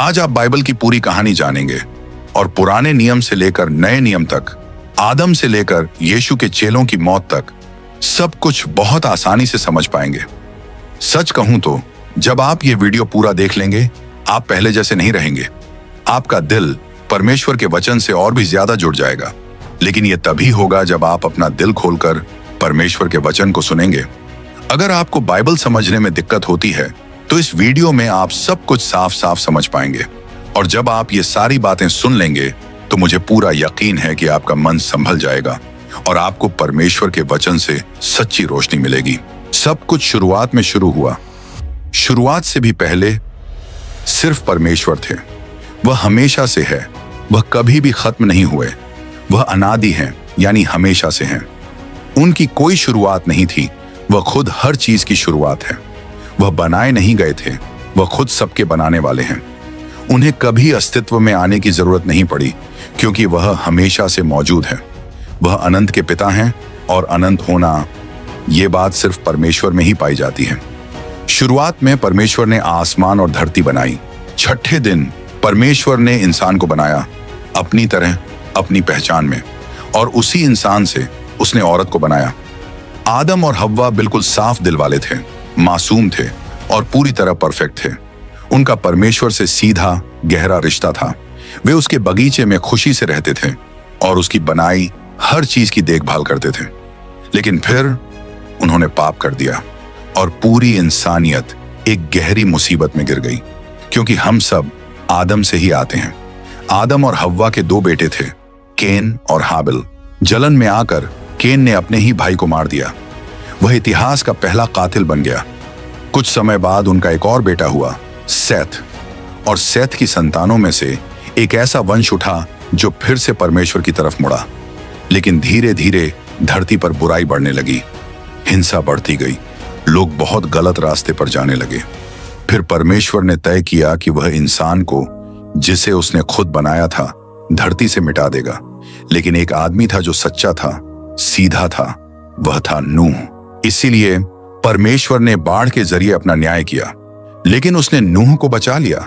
आज आप बाइबल की पूरी कहानी जानेंगे और पुराने नियम से लेकर नए नियम तक, आदम से लेकर यीशु के चेलों की मौत तक सब कुछ बहुत आसानी से समझ पाएंगे। सच कहूं तो जब आप ये वीडियो पूरा देख लेंगे, आप पहले जैसे नहीं रहेंगे। आपका दिल परमेश्वर के वचन से और भी ज्यादा जुड़ जाएगा। लेकिन यह तभी होगा जब आप अपना दिल खोलकर परमेश्वर के वचन को सुनेंगे। अगर आपको बाइबल समझने में दिक्कत होती है तो इस वीडियो में आप सब कुछ साफ साफ समझ पाएंगे। और जब आप ये सारी बातें सुन लेंगे तो मुझे पूरा यकीन है कि आपका मन संभल जाएगा और आपको परमेश्वर के वचन से सच्ची रोशनी मिलेगी। सब कुछ शुरुआत में शुरू हुआ। शुरुआत से भी पहले सिर्फ परमेश्वर थे। वह हमेशा से है, वह कभी भी खत्म नहीं हुए। वह अनादि हैं, यानी हमेशा से हैं। उनकी कोई शुरुआत नहीं थी, वह खुद हर चीज की शुरुआत है। वह बनाए नहीं गए थे, वह खुद सबके बनाने वाले हैं। उन्हें कभी अस्तित्व में आने की जरूरत नहीं पड़ी, क्योंकि वह हमेशा से मौजूद है। वह अनंत के पिता हैं और अनंत होना, ये बात सिर्फ परमेश्वर में ही पाई जाती है। शुरुआत में परमेश्वर ने आसमान और धरती बनाई। छठे दिन परमेश्वर ने इंसान को बनाया, अपनी तरह, अपनी पहचान में, और उसी इंसान से उसने औरत को बनाया। आदम और हव्वा बिल्कुल साफ दिल वाले थे, मासूम थे और पूरी तरह परफेक्ट थे। उनका परमेश्वर से सीधा गहरा रिश्ता था। वे उसके बगीचे में खुशी से रहते थे और उसकी बनाई हर चीज की देखभाल करते थे। लेकिन फिर उन्होंने पाप कर दिया और पूरी इंसानियत एक गहरी मुसीबत में गिर गई, क्योंकि हम सब आदम से ही आते हैं। आदम और हव्वा के दो बेटे थे, केन और हाबिल। जलन में आकर केन ने अपने ही भाई को मार दिया। वह इतिहास का पहला कातिल बन गया। कुछ समय बाद उनका एक और बेटा हुआ, सेथ, और सेथ की संतानों में से एक ऐसा वंश उठा जो फिर से परमेश्वर की तरफ मुड़ा। लेकिन धीरे धीरे धरती पर बुराई बढ़ने लगी, हिंसा बढ़ती गई, लोग बहुत गलत रास्ते पर जाने लगे। फिर परमेश्वर ने तय किया कि वह इंसान को, जिसे उसने खुद बनाया था, धरती से मिटा देगा। लेकिन एक आदमी था जो सच्चा था, सीधा था, वह था नूह। इसीलिए परमेश्वर ने बाढ़ के जरिए अपना न्याय किया। लेकिन उसने नूह को बचा लिया,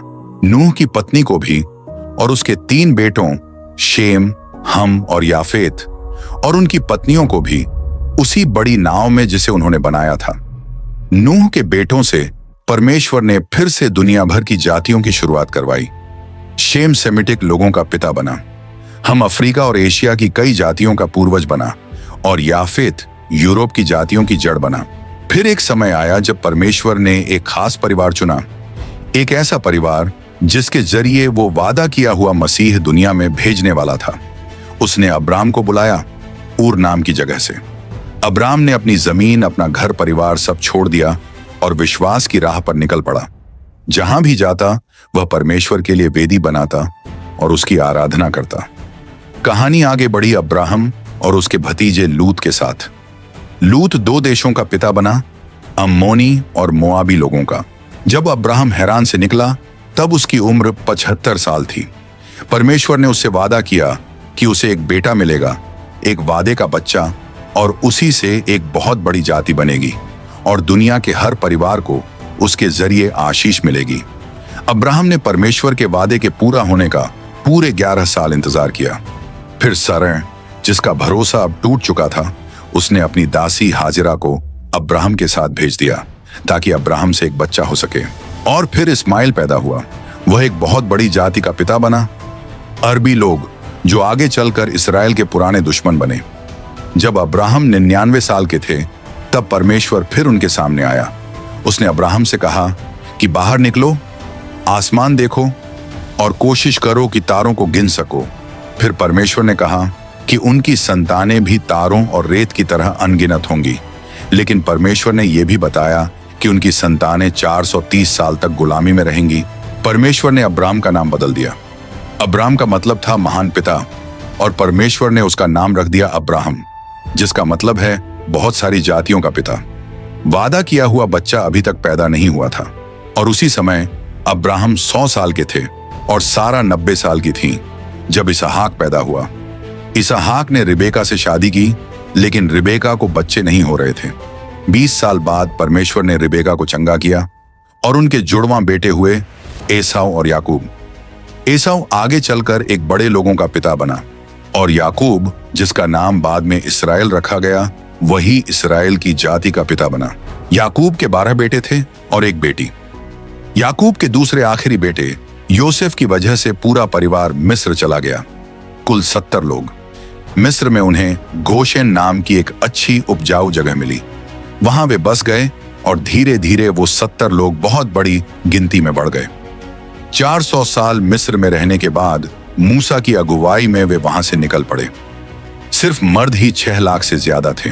नूह की पत्नी को भी, और उसके 3 बेटों शेम, हम और याफेत, और उनकी पत्नियों को भी, उसी बड़ी नाव में जिसे उन्होंने बनाया था। नूह के बेटों से परमेश्वर ने फिर से दुनिया भर की जातियों की शुरुआत करवाई। शेम सेमिटिक लोगों का पिता बना, हम अफ्रीका और एशिया की कई जातियों का पूर्वज बना, और याफेत यूरोप की जातियों की जड़ बना। फिर एक समय आया जब परमेश्वर ने एक खास परिवार चुना, एक ऐसा परिवार जिसके जरिए वो वादा किया हुआ मसीह दुनिया में भेजने वाला था। उसने अब्राम को बुलाया, ऊर नाम की जगह से। अब्राम ने अपनी जमीन, अपना घर परिवार सब छोड़ दिया और विश्वास की राह पर निकल पड़ा। जहां भी जाता वह परमेश्वर के लिए वेदी बनाता और उसकी आराधना करता। कहानी आगे बढ़ी अब्राहम और उसके भतीजे लूत के साथ। लूत 2 देशों का पिता बना, अम्मोनी और मोआबी लोगों का। जब अब्राहम हैरान से निकला तब उसकी उम्र 75 साल थी। परमेश्वर ने उससे वादा किया कि उसे एक बेटा मिलेगा, एक वादे का बच्चा, और उसी से एक बहुत बड़ी जाति बनेगी और दुनिया के हर परिवार को उसके जरिए आशीष मिलेगी। अब्राहम ने परमेश्वर के वादे के पूरा होने का पूरे 11 साल इंतजार किया। फिर सरह, जिसका भरोसा अब टूट चुका था, उसने अपनी दासी हाजिरा को अब्राहम के साथ भेज दिया ताकि अब्राहम से एक बच्चा हो सके। और फिर इस्माइल पैदा हुआ। वह एक बहुत बड़ी जाति का पिता बना, अरबी लोग, जो आगे चलकर इसराइल के पुराने दुश्मन बने। जब अब्राहम 99 साल के थे तब परमेश्वर फिर उनके सामने आया। उसने अब्राहम से कहा कि बाहर निकलो, आसमान देखो और कोशिश करो कि तारों को गिन सको। फिर परमेश्वर ने कहा कि उनकी संतानें भी तारों और रेत की तरह अनगिनत होंगी। लेकिन परमेश्वर ने यह भी बताया कि उनकी संतानें 430 साल तक गुलामी में रहेंगी। परमेश्वर ने अब्राम का नाम बदल दिया। अब्राम का मतलब था महान पिता, और परमेश्वर ने उसका नाम रख दिया अब्राहम, जिसका मतलब है बहुत सारी जातियों का पिता। वादा किया हुआ बच्चा अभी तक पैदा नहीं हुआ था, और उसी समय अब्राहम 100 साल के थे और सारा 90 साल की थी जब इसहाक पैदा हुआ। इसहाक ने रिबेका से शादी की, लेकिन रिबेका को बच्चे नहीं हो रहे थे। 20 साल बाद परमेश्वर ने रिबेका को चंगा किया और उनके जुड़वां बेटे हुए एसाव और याकूब। एसाव आगे चलकर एक बड़े लोगों का पिता बना और याकूब, जिसका नाम बाद में इसराइल रखा गया, वही इसराइल की जाति का पिता बना। याकूब के 12 बेटे थे और एक बेटी। याकूब के दूसरे आखिरी बेटे योसेफ की वजह से पूरा परिवार मिस्र चला गया। कुल 70 लोग। मिस्र में उन्हें गोशेन नाम की एक अच्छी उपजाऊ जगह मिली। वहां वे बस गए और धीरे धीरे वो 70 लोग बहुत बड़ी गिनती में बढ़ गए। 400 साल मिस्र में रहने के बाद मूसा की अगुवाई में वे वहां से निकल पड़े। सिर्फ मर्द ही 6 लाख से ज्यादा थे।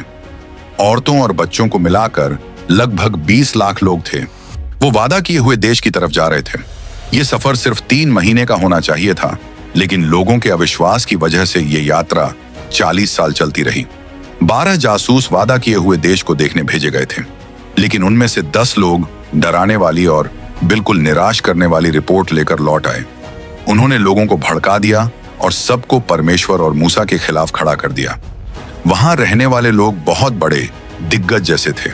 औरतों और बच्चों को मिलाकर लगभग 20 लाख लोग थे। वो वादा किए हुए देश की तरफ जा रहे थे। ये सफर सिर्फ 3 महीने का होना चाहिए था, लेकिन लोगों के अविश्वास की वजह से ये यात्रा 40 साल चलती रही। 12 जासूस वादा किए हुए देश को देखने भेजे गए थे, लेकिन उनमें से 10 लोग डराने वाली और बिल्कुल निराश करने वाली रिपोर्ट लेकर लौट आए। उन्होंने लोगों को भड़का दिया और सबको परमेश्वर और मूसा के खिलाफ खड़ा कर दिया। वहां रहने वाले लोग बहुत बड़े दिग्गज जैसे थे।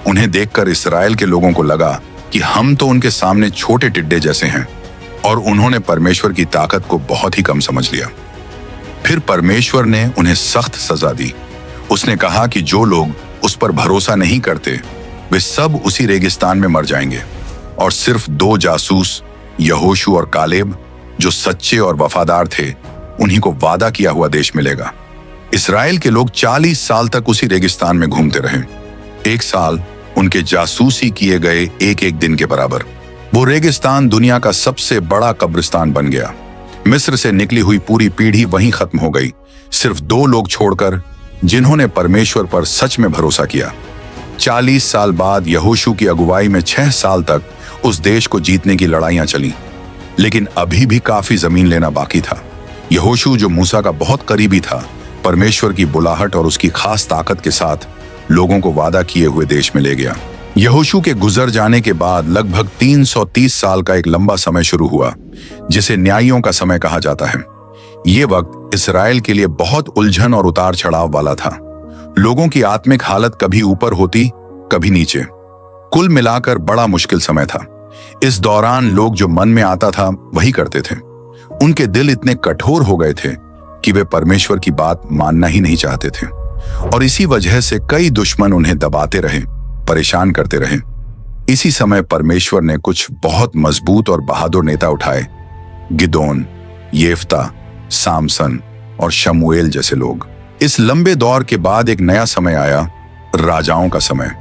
उन्हें देखकर इस्राएल के लोगों को लगा कि हम तो उनके सामने छोटे टिड्डे जैसे हैं, और उन्होंने परमेश्वर की ताकत को बहुत ही कम समझ लिया। फिर परमेश्वर ने उन्हें सख्त सजा दी। उसने कहा कि जो लोग उस पर भरोसा नहीं करते वे सब उसी रेगिस्तान में मर जाएंगे, और सिर्फ 2 जासूस यहोशू और कालेब, जो सच्चे और वफादार थे, उन्हीं को वादा किया हुआ देश मिलेगा। इस्राएल के लोग 40 साल तक उसी रेगिस्तान में घूमते रहे। 1 साल उनके जासूसी किए गए एक दिन के बराबर। वो रेगिस्तान दुनिया का सबसे बड़ा कब्रिस्तान बन गया। मिस्र से निकली हुई पूरी पीढ़ी वहीं खत्म हो गई, सिर्फ 2 लोग छोड़कर, जिन्होंने परमेश्वर पर सच में भरोसा किया। 40 साल बाद यहोशू की अगुवाई में 6 साल तक उस देश को जीतने की लड़ाइयां चली, लेकिन अभी भी काफी जमीन लेना बाकी था। यहोशू, जो मूसा का बहुत करीबी था, परमेश्वर की बुलाहट और उसकी खास ताकत के साथ लोगों को वादा किए हुए देश में ले गया। यहोशू के गुजर जाने के बाद लगभग 330 साल का एक लंबा समय शुरू हुआ, जिसे न्यायियों का समय कहा जाता है। ये वक्त इस्राएल के लिए बहुत उलझन और उतार चढ़ाव वाला था। लोगों की आत्मिक हालत कभी ऊपर होती, कभी नीचे। कुल मिलाकर बड़ा मुश्किल समय था। इस दौरान लोग जो मन में आता था वही करते थे। उनके दिल इतने कठोर हो गए थे कि वे परमेश्वर की बात मानना ही नहीं चाहते थे, और इसी वजह से कई दुश्मन उन्हें दबाते रहे, परेशान करते रहे। इसी समय परमेश्वर ने कुछ बहुत मजबूत और बहादुर नेता उठाए। गिदोन, येफ्ता, सामसन और शमूएल जैसे लोग। इस लंबे दौर के बाद एक नया समय आया, राजाओं का समय।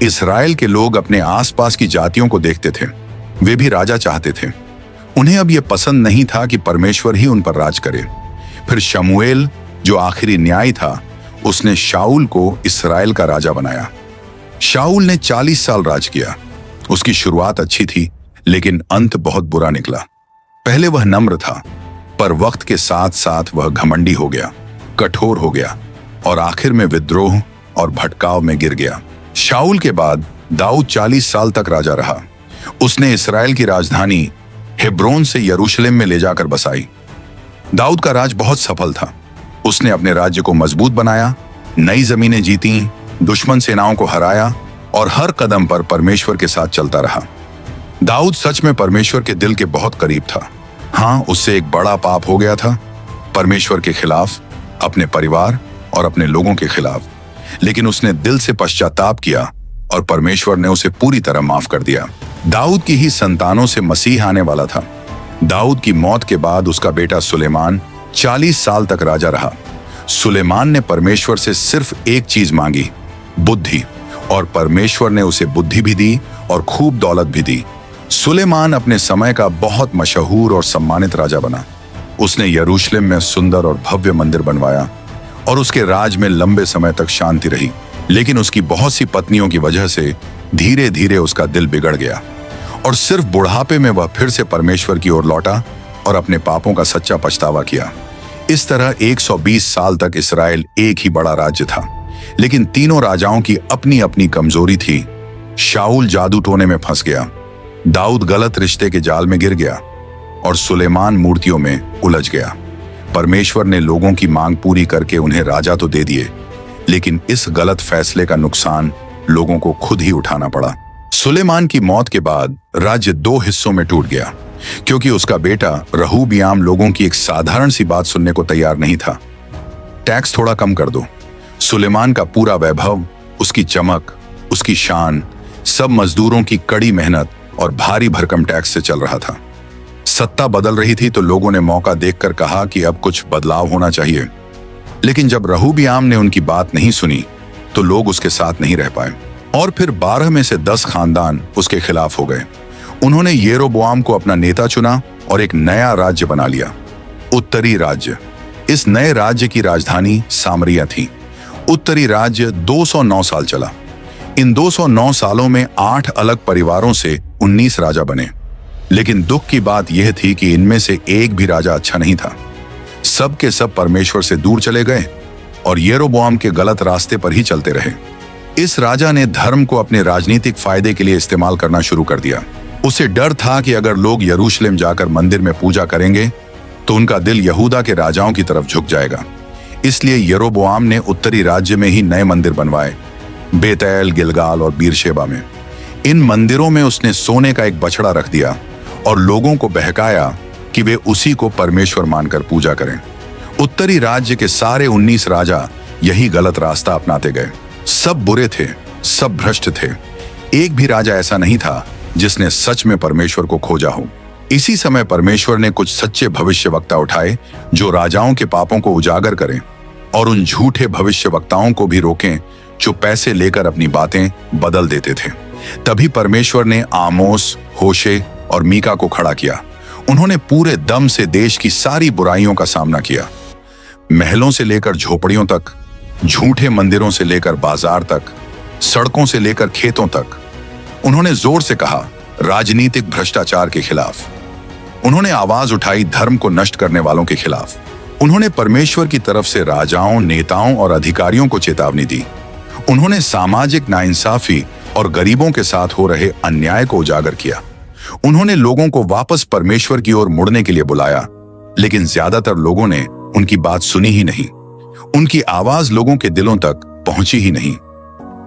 इस्राएल के लोग अपने आसपास की जातियों को देखते थे। वे भी राजा चाहते थे। उन्हें अब यह पसंद नहीं था कि परमेश्वर ही उन पर राज करे। फिर शमूएल, जो आखिरी न्यायी था, उसने शाऊल को इस्राएल का राजा बनाया। शाऊल ने 40 साल राज किया। उसकी शुरुआत अच्छी थी, लेकिन अंत बहुत बुरा निकला। पहले वह नम्र था, पर वक्त के साथ साथ वह घमंडी हो गया, कठोर हो गया, और आखिर में विद्रोह और भटकाव में गिर गया। शाऊल के बाद दाऊद 40 साल तक राजा रहा। उसने इस्राएल की राजधानी हेब्रोन से यरूशलेम में ले जाकर बसाई। दाऊद का राज बहुत सफल था। उसने अपने राज्य को मजबूत बनाया, नई जमीनें जीती, दुश्मन सेनाओं को हराया, और हर कदम पर परमेश्वर के साथ चलता रहा। दाऊद सच में परमेश्वर के दिल के बहुत करीब था। हाँ, उससे एक बड़ा पाप हो गया था, परमेश्वर के खिलाफ, अपने परिवार और अपने लोगों के खिलाफ। लेकिन उसने दिल से पश्चाताप किया और परमेश्वर ने उसे पूरी तरह माफ कर दिया। दाऊद की ही संतानों से मसीह आने वाला था। दाऊद की मौत के बाद उसका बेटा सुलेमान 40 साल तक राजा रहा। सुलेमान ने परमेश्वर से सिर्फ एक चीज मांगी, बुद्धि, और परमेश्वर ने उसे बुद्धि भी दी और खूब दौलत भी दी। सुलेमान अपने समय का बहुत मशहूर और सम्मानित राजा बना। उसने यरूशलेम में सुंदर और भव्य मंदिर बनवाया, और उसके राज में लंबे समय तक शांति रही। लेकिन उसकी बहुत सी पत्नियों की वजह से धीरे धीरे उसका दिल बिगड़ गया, और सिर्फ बुढ़ापे में वह फिर से परमेश्वर की ओर लौटा और अपने पापों का सच्चा पछतावा किया। इस तरह 120 साल तक इस्राएल एक ही बड़ा राज्य था, लेकिन तीनों राजाओं की अपनी अपनी कमजोरी थी। शाऊल जादू टोने में फंस गया, दाऊद गलत रिश्ते के जाल में गिर गया, और सुलेमान मूर्तियों में उलझ गया। परमेश्वर ने लोगों की मांग पूरी करके उन्हें राजा तो दे दिए, लेकिन इस गलत फैसले का नुकसान लोगों को खुद ही उठाना पड़ा। सुलेमान की मौत के बाद राज्य दो हिस्सों में टूट गया, क्योंकि उसका बेटा रहूबियाम लोगों की एक साधारण सी बात सुनने को तैयार नहीं था। टैक्स थोड़ा कम कर दो। सुलेमान का पूरा वैभव, उसकी चमक, उसकी शान, सब मजदूरों की कड़ी मेहनत और भारी भरकम टैक्स से चल रहा था। सत्ता बदल रही थी तो लोगों ने मौका देखकर कहा कि अब कुछ बदलाव होना चाहिए। लेकिन जब रहूबियाम ने उनकी बात नहीं सुनी तो लोग उसके साथ नहीं रह पाए और फिर 12 में से 10 खानदान उसके खिलाफ हो गए। उन्होंने येरोबोआम को अपना नेता चुना और एक नया राज्य बना लिया, उत्तरी राज्य। इस नए राज्य की राजधानी सामरिया थी। उत्तरी राज्य 209 साल चला। इन 209 सालों में 8 अलग परिवारों से 19 राजा बने। लेकिन दुख की बात यह थी कि इनमें से एक भी राजा अच्छा नहीं था। सब के सब परमेश्वर से दूर चले गए और येरोबोआम के गलत रास्ते पर ही चलते रहे। इस राजा ने धर्म को अपने राजनीतिक फायदे के लिए इस्तेमाल करना शुरू कर दिया। उसे डर था कि अगर लोग यरूशलेम जाकर मंदिर में पूजा करेंगे तो उनका दिल यहूदा के राजाओं की तरफ झुक जाएगा। इसलिए येरोबोआम ने उत्तरी राज्य में ही नए मंदिर बनवाए, बेतैल, गिलगाल और बीरशेबा में। इन मंदिरों में उसने सोने का एक बछड़ा रख दिया और लोगों को बहकाया कि वे उसी को परमेश्वर मानकर पूजा करें। उत्तरी राज्य के सारे 19 राजा यही गलत रास्ता अपनाते गए। सब बुरे थे, सब भ्रष्ट थे। एक भी राजा ऐसा नहीं था जिसने सच में परमेश्वर को खोजा हो। इसी समय परमेश्वर ने कुछ सच्चे भविष्यवक्ता उठाए जो राजाओं के पापों को उजागर करें और उन झूठे भविष्यवक्ताओं को भी रोकें जो पैसे लेकर अपनी बातें बदल देते थे। तभी परमेश्वर ने आमोस, होशे और मीका को खड़ा किया। उन्होंने पूरे दम से देश की सारी बुराइयों का सामना किया। महलों से लेकर झोपड़ियों तक, झूठे मंदिरों से लेकर बाजार तक, सड़कों से लेकर खेतों तक उन्होंने जोर से कहा राजनीतिक भ्रष्टाचार के खिलाफ। उन्होंने आवाज उठाई धर्म को नष्ट करने वालों के खिलाफ। उन्होंने परमेश्वर की तरफ से राजाओं, नेताओं और अधिकारियों को चेतावनी दी। उन्होंने सामाजिक नाइंसाफी और गरीबों के साथ हो रहे अन्याय को उजागर किया। उन्होंने लोगों को वापस परमेश्वर की ओर मुड़ने के लिए बुलाया, लेकिन ज्यादातर लोगों ने उनकी बात सुनी ही नहीं। उनकी आवाज लोगों के दिलों तक पहुंची ही नहीं।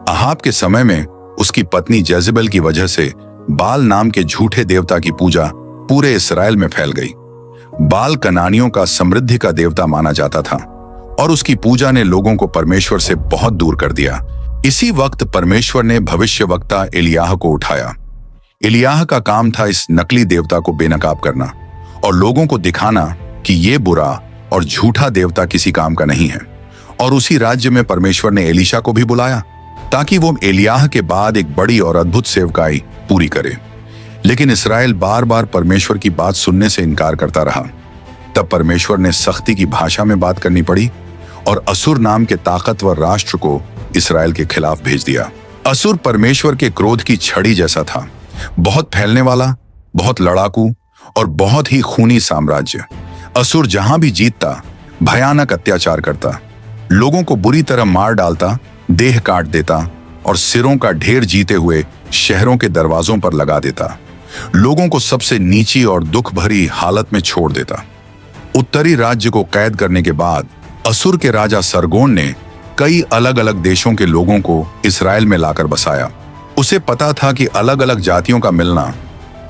अहाब के समय में उसकी पत्नी जेजेबेल की वजह से बाल नाम के झूठे देवता की पूजा पूरे इस्राएल में फैल गई। बाल कनानियों का समृद्धि का देवता माना जाता था और उसकी पूजा ने लोगों को परमेश्वर से बहुत दूर कर दिया। इसी वक्त परमेश्वर ने भविष्यवक्ता एलियाह को उठाया। एलियाह का काम था इस नकली देवता को बेनकाब करना और लोगों को दिखाना कि ये बुरा और झूठा देवता किसी काम का नहीं है। और उसी राज्य में परमेश्वर ने एलीशा को भी बुलाया ताकि वो एलियाह के बाद एक बड़ी और अद्भुत सेवकाई पूरी करे। लेकिन इस्राएल बार बार परमेश्वर की बात सुनने से इनकार करता रहा। तब परमेश्वर ने सख्ती की भाषा में बात करनी पड़ी और असुर नाम के ताकतवर राष्ट्र को इस्राएल के खिलाफ भेज दिया। असुर परमेश्वर के क्रोध की छड़ी जैसा था, बहुत फैलने वाला, बहुत लड़ाकू और बहुत ही खूनी साम्राज्य। असुर जहां भी जीतता भयानक अत्याचार करता, लोगों को बुरी तरह मार डालता, देह काट देता और सिरों का ढेर जीते हुए शहरों के दरवाजों पर लगा देता। लोगों को सबसे नीची और दुख भरी हालत में छोड़ देता। उत्तरी राज्य को कैद करने के बाद असुर के राजा सरगोन ने कई अलग अलग देशों के लोगों को इस्राएल में लाकर बसाया। उसे पता था कि अलग अलग जातियों का मिलना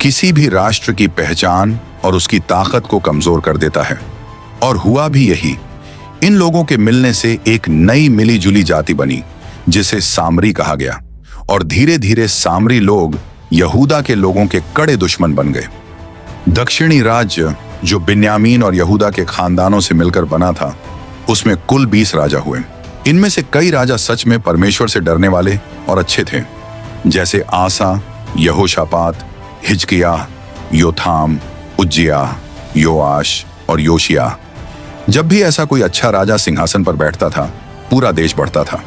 किसी भी राष्ट्र की पहचान और उसकी ताकत को कमजोर कर देता है। और हुआ भी यही। इन लोगों के मिलने से एक नई मिली जुली जाति बनी जिसे सामरी कहा गया और धीरे धीरे सामरी लोग यहूदा के लोगों के कड़े दुश्मन बन गए। दक्षिणी राज्य जो बिन्यामीन और यहूदा के खानदानों से मिलकर बना था, उसमें कुल 20 राजा हुए। इनमें से कई राजा सच में परमेश्वर से डरने वाले और अच्छे थे, जैसे आसा, यहोशापात, हिजकिय्याह, योथाम, उज्जियाह, योआश और योशिया। जब भी ऐसा कोई अच्छा राजा सिंहासन पर बैठता था, पूरा देश बढ़ता था।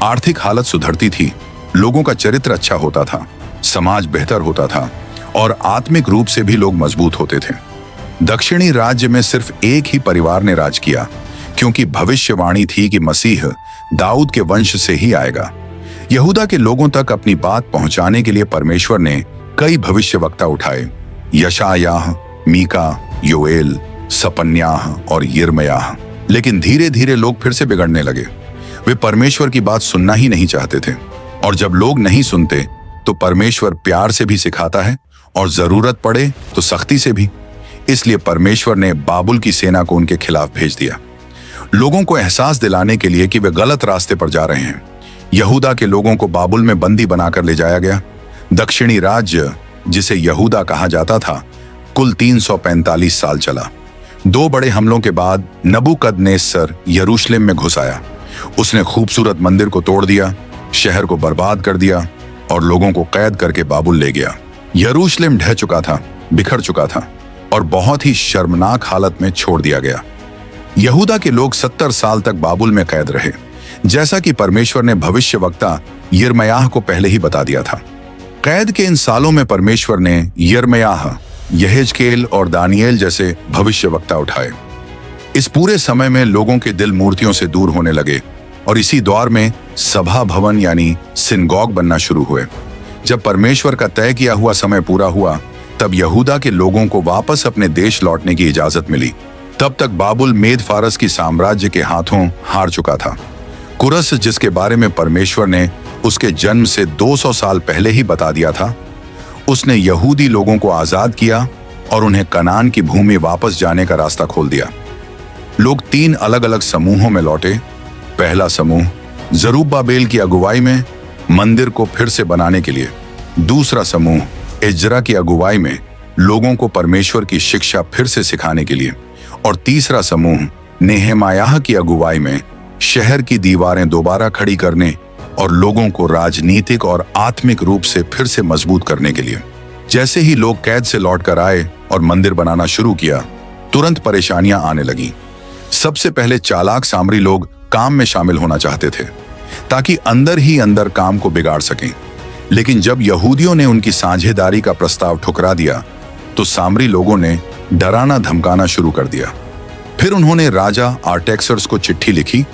आर्थिक हालत सुधरती थी, लोगों का चरित्र अच्छा होता था, समाज बेहतर होता था और आत्मिक रूप से भी लोग मजबूत होते थे। दक्षिणी राज्य में सिर्फ एक ही परिवार ने राज किया, क्योंकि भविष्यवाणी थी कि मसीह दाऊद के वंश से ही आएगा। यहूदा के लोगों तक अपनी बात पहुंचाने के लिए परमेश्वर ने कई भविष्यवक्ता उठाए, यशायाह, मीका, योएल, सपन्याह और यिर्मयाह। लेकिन धीरे धीरे लोग फिर से बिगड़ने लगे। वे परमेश्वर की बात सुनना ही नहीं चाहते थे और जब लोग नहीं सुनते तो परमेश्वर प्यार से भी सिखाता है और जरूरत पड़े तो सख्ती से भी। इसलिए परमेश्वर ने बाबुल की सेना को उनके खिलाफ भेज दिया, लोगों को एहसास दिलाने के लिए कि वे गलत रास्ते पर जा रहे हैं। यहूदा के लोगों को बाबुल में बंदी बनाकर ले जाया गया। दक्षिणी राज्य, जिसे यहूदा कहा जाता था, कुल 345 साल चला। 2 बड़े हमलों के बाद नबूकदनेस्सर यरूशलेम में घुस आया। उसने खूबसूरत मंदिर को तोड़ दिया, शहर को बर्बाद कर दिया और लोगों को कैद करके बाबुल ले गया। यरूशलेम ढह चुका था, बिखर चुका था और बहुत ही शर्मनाक हालत में छोड़ दिया गया। यहूदा के लोग 70 साल तक बाबुल में कैद रहे, जैसा कि परमेश्वर ने भविष्यवक्ता यिर्मयाह को पहले ही बता दिया था। कैद के इन सालों में परमेश्वर ने यिर्मयाह, यहेजकेल और दानिएल जैसे भविष्यवक्ता उठाए। इस पूरे समय में लोगों के दिल मूर्तियों से दूर होने लगे और इसी दौर में सभा भवन यानी सिनगॉग बनना शुरू हुए। जब परमेश्वर का तय किया हुआ समय पूरा हुआ, तब यहूदा के लोगों को वापस अपने देश लौटने की इजाजत मिली। तब तक बाबुल मेद फारस की साम्राज्य के हाथों हार चुका था। कुरस, जिसके बारे में परमेश्वर ने उसके जन्म से 200 साल पहले ही बता दिया था, उसने यहूदी लोगों को आजाद किया और उन्हें कनान की भूमि वापस जाने का रास्ता खोल दिया। लोग 3 अलग अलग समूहों में लौटे। पहला समूह जरूब्बाबेल की अगुवाई में मंदिर को फिर से बनाने के लिए, दूसरा समूह एजरा की अगुवाई में लोगों को परमेश्वर की शिक्षा फिर से सिखाने के लिए, और तीसरा समूह नेहेमायाह की अगुवाई में शहर की दीवारें दोबारा खड़ी करने और लोगों को राजनीतिक और आत्मिक रूप से फिर से मजबूत करने के लिए। जैसे ही लोग कैद से लौटकर आए और मंदिर बनाना शुरू किया, तुरंत परेशानियां आने लगी। सबसे पहले चालाक सामरी लोग काम में शामिल होना चाहते थे ताकि अंदर ही अंदर काम को बिगाड़ सकें। लेकिन जब यहूदियों ने उनकी साझेदारी का प्रस्ताव ठुकरा दिया, तो सामरी लोगों ने डराना धमकाना शुरू कर दिया। फिर उन्होंने राजा आर्टेक्सर्स को चिट्ठी लिखी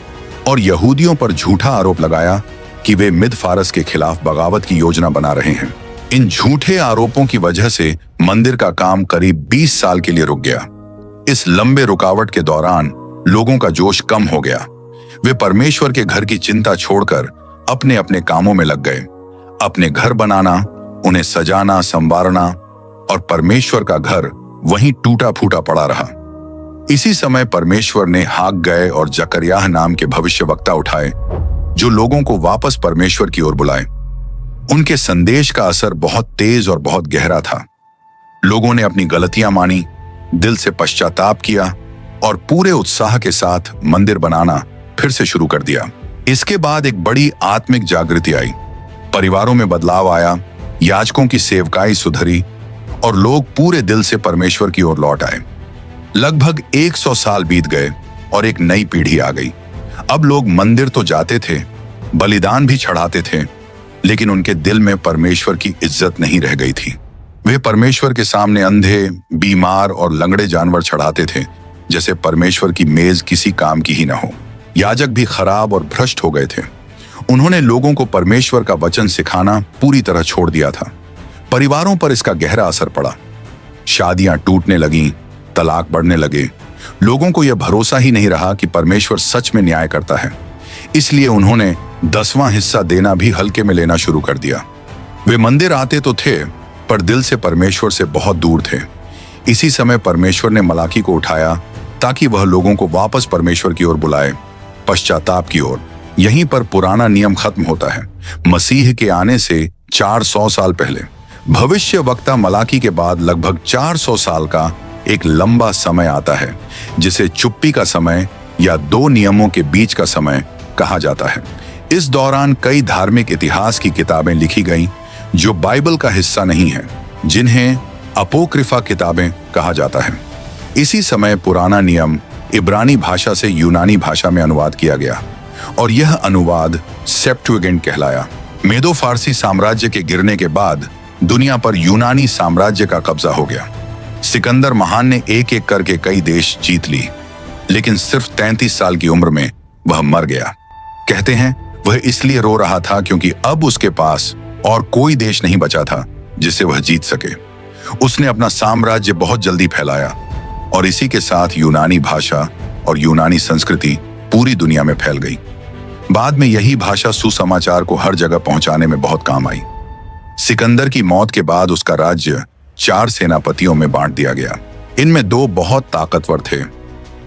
और यहूदियों पर झूठा आरोप लगाया कि वे मिद फारस के खिलाफ बगावत की योजना बना रहे हैं। इन झूठे आरोपों की वजह से मंदिर का काम करीब 20 साल के लिए रुक गया। इस लंबे रुकावट के दौरान लोगों का जोश कम हो गया। वे परमेश्वर के घर की चिंता छोड़कर अपने अपने कामों में लग गए। अपने घर बनाना, उन्हें सजाना, संवारना, और परमेश्वर का घर वहीं टूटा फूटा पड़ा रहा। इसी समय परमेश्वर ने हाग्गै और जकर्याह नाम के भविष्यवक्ता उठाए, जो लोगों को वापस परमेश्वर की ओर बुलाए। उनके संदेश का असर बहुत तेज और बहुत गहरा था। लोगों ने अपनी गलतियां मानी, दिल से पश्चाताप किया और पूरे उत्साह के साथ मंदिर बनाना फिर से शुरू कर दिया। इसके बाद एक बड़ी आत्मिक जागृति आई, परिवारों में बदलाव आया, याजकों की सेवकाई सुधरी और लोग पूरे दिल से परमेश्वर की ओर लौट आए। लगभग 100 साल बीत गए और एक नई पीढ़ी आ गई। अब लोग मंदिर तो जाते थे, बलिदान भी चढ़ाते थे, लेकिन उनके दिल में परमेश्वर की इज्जत नहीं रह गई थी। वे परमेश्वर के सामने अंधे, बीमार और लंगड़े जानवर चढ़ाते थे, जैसे परमेश्वर की मेज किसी काम की ही न हो। याजक भी खराब और भ्रष्ट हो गए थे। उन्होंने लोगों को परमेश्वर का वचन सिखाना पूरी तरह छोड़ दिया था। परिवारों पर इसका गहरा असर पड़ा। शादियां टूटने लगीं, तलाक बढ़ने लगे। लोगों को यह भरोसा ही नहीं रहा कि परमेश्वर सच में न्याय करता है। इसलिए उन्होंने 10वां हिस्सा देना भी हल्के में लेना शुरू कर दिया। वे मंदिर आते तो थे, पर दिल से परमेश्वर से बहुत दूर थे। इसी समय परमेश्वर ने मलाकी को उठाया ताकि वह लोगों को वापस परमेश्वर की ओर बुलाए, पश्चाताप की ओर। यहीं पर पुराना नियम खत्म होता है। मसीह के आने से 400 साल पहले भविष्यवक्ता मलाकी के बाद लगभग 400 साल का एक लंबा समय आता है, जिसे चुप्पी का समय या 2 नियमों के बीच का समय कहा जाता है। इस दौरान कई धार्मिक इतिहास की किताबें लिखी गईं जो बाइबल का हिस्सा नहीं है, जिन्हें अपोक्रिफा किताबें कहा जाता है। इसी समय पुराना नियम इब्रानी भाषा से यूनानी भाषा में अनुवाद किया गया और यह अनुवाद सेप्टुएगिंट कहलाया। मेदो फारसी साम्राज्य के गिरने के बाद दुनिया पर यूनानी साम्राज्य का कब्जा हो गया। सिकंदर महान ने एक एक करके कई देश जीत ली, लेकिन सिर्फ 33 साल की उम्र में वह मर गया। कहते हैं वह इसलिए रो रहा था क्योंकि अब उसके पास और कोई देश नहीं बचा था जिसे वह जीत सके। उसने अपना साम्राज्य बहुत जल्दी फैलाया और इसी के साथ यूनानी भाषा और यूनानी संस्कृति पूरी दुनिया में फैल गई। बाद में यही भाषा सुसमाचार को हर जगह पहुंचाने में बहुत काम आई। सिकंदर की मौत के बाद उसका राज्य 4 सेनापतियों में बांट दिया गया। इनमें 2 बहुत ताकतवर थे,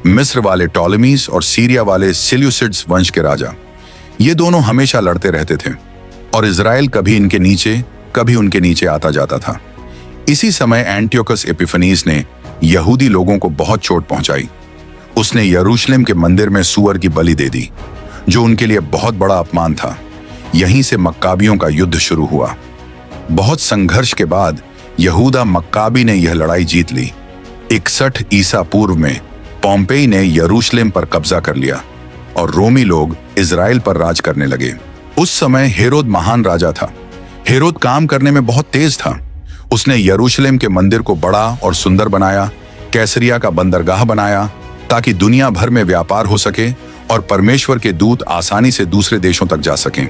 मिस्र वाले टॉलेमीज और सीरिया वाले सेल्यूसिड्स वंश के राजा। ये दोनों हमेशा लड़ते रहते थे और इजराइल कभी इनके नीचे कभी उनके नीचे आता जाता था। इसी समय एंटियोकस एपिफनीस ने यहूदी लोगों को बहुत चोट पहुंचाई। उसने यरूशलेम के मंदिर में सूअर की बलि दे दी, जो उनके लिए बहुत बड़ा अपमान था। यहीं से मक्काबियों का युद्ध शुरू हुआ। बहुत संघर्ष के बाद यहूदा मक्काबी ने यह लड़ाई जीत ली। 61 ईसा पूर्व में पोम्पेई ने यरूशलेम पर कब्जा कर लिया और रोमी लोग इजराइल पर राज करने लगे। उस समय हेरोद महान राजा था। हेरोद काम करने में बहुत तेज था। उसने यरूशलेम के मंदिर को बड़ा और सुंदर बनाया, कैसरिया का बंदरगाह बनाया ताकि दुनिया भर में व्यापार हो सके और परमेश्वर के दूत आसानी से दूसरे देशों तक जा सकें।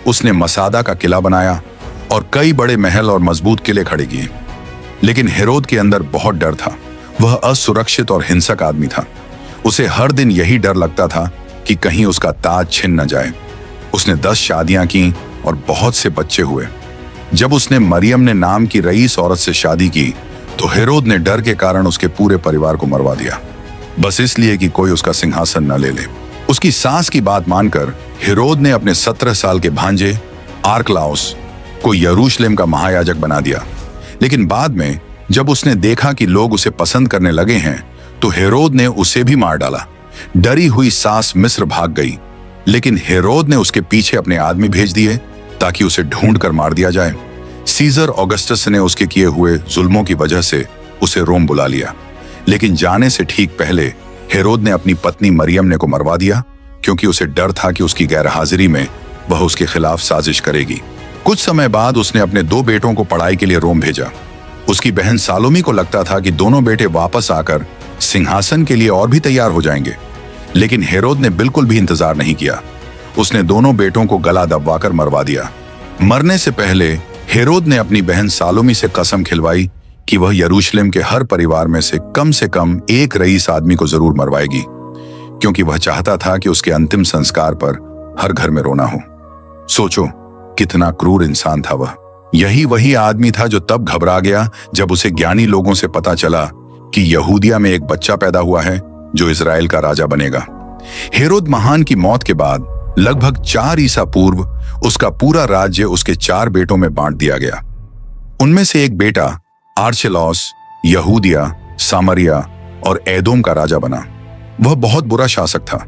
उसने मसादा का किला बनाया और कई बड़े महल और मजबूत किले खड़े किए। लेकिन हेरोद के अंदर बहुत डर था। वह असुरक्षित और हिंसक आदमी था। उसे हर दिन यही डर लगता था कि कहीं उसका ताज छिन न जाए। उसने 10 शादियां की और बहुत से बच्चे हुए। जब उसने मरियम ने नाम की रईस औरत से शादी की तो हेरोद ने डर के कारण उसके पूरे परिवार को मरवा दिया, बस इसलिए कि कोई उसका सिंहासन न ले ले। उसकी सास की बात मानकर हेरोद ने अपने 17 साल के भांजे आर्कलाउस को यरूशलेम का महायाजक बना दिया। लेकिन बाद में जब उसने देखा कि लोग उसे पसंद करने लगे हैं तो हेरोद ने उसे भी मार डाला। डरी हुई सास मिस्र भाग गई, लेकिन हेरोद ने उसके पीछे अपने आदमी भेज दिए ताकि उसे ढूंढ कर मार दिया जाए। सीजर ऑगस्टस ने उसके किए हुए जुल्मों की वजह से उसे रोम बुला लिया, लेकिन जाने से ठीक पहले हेरोद ने अपनी पत्नी मरियम को मरवा दिया, क्योंकि उसे डर था कि उसकी गैरहाजिरी में वह उसके खिलाफ साजिश करेगी। कुछ समय बाद उसने अपने 2 बेटों को पढ़ाई के लिए रोम भेजा। उसकी बहन सालोमी को लगता था कि दोनों बेटे वापस आकर सिंहासन के लिए और भी तैयार हो जाएंगे, लेकिन हेरोद ने बिल्कुल भी इंतजार नहीं किया। उसने दोनों बेटों को गला दबवाकर मरवा दिया। मरने से पहले हेरोद ने अपनी बहन सालोमी से कसम खिलवाई कि वह यरूशलेम के हर परिवार में से कम एक रईस आदमी को जरूर मरवाएगी, क्योंकि वह चाहता था कि उसके अंतिम संस्कार पर हर घर में रोना हो। सोचो कितना क्रूर इंसान था वह। यही वही आदमी था जो तब घबरा गया जब उसे ज्ञानी लोगों से पता चला कि यहूदिया में एक बच्चा पैदा हुआ है जो इजराइल का राजा बनेगा। हेरोद महान की मौत के बाद लगभग 4 ईसा पूर्व उसका पूरा राज्य उसके 4 बेटों में बांट दिया गया। उनमें से एक बेटा आर्चेलॉस यहूदिया, सामरिया और एदोम का राजा बना। वह बहुत बुरा शासक था।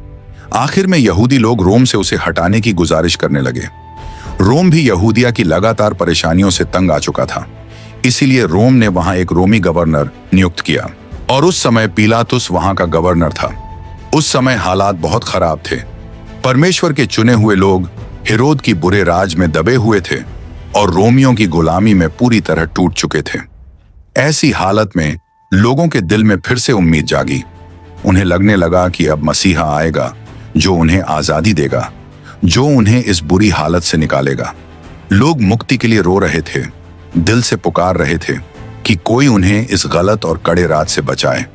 आखिर में यहूदी लोग रोम से उसे हटाने की गुजारिश करने लगे। रोम भी यहूदिया की लगातार परेशानियों से तंग आ चुका था, इसीलिए रोम ने वहां एक रोमी गवर्नर नियुक्त किया और उस समय पिलातुस वहां का गवर्नर था। उस समय हालात बहुत खराब थे। परमेश्वर के चुने हुए लोग हेरोद की बुरे राज में दबे हुए थे और रोमियों की गुलामी में पूरी तरह टूट चुके थे। ऐसी हालत में लोगों के दिल में फिर से उम्मीद जागी। उन्हें लगने लगा कि अब मसीहा आएगा जो उन्हें आजादी देगा, जो उन्हें इस बुरी हालत से निकालेगा। लोग मुक्ति के लिए रो रहे थे, दिल से पुकार रहे थे कि कोई उन्हें इस गलत और कड़े राज से बचाए।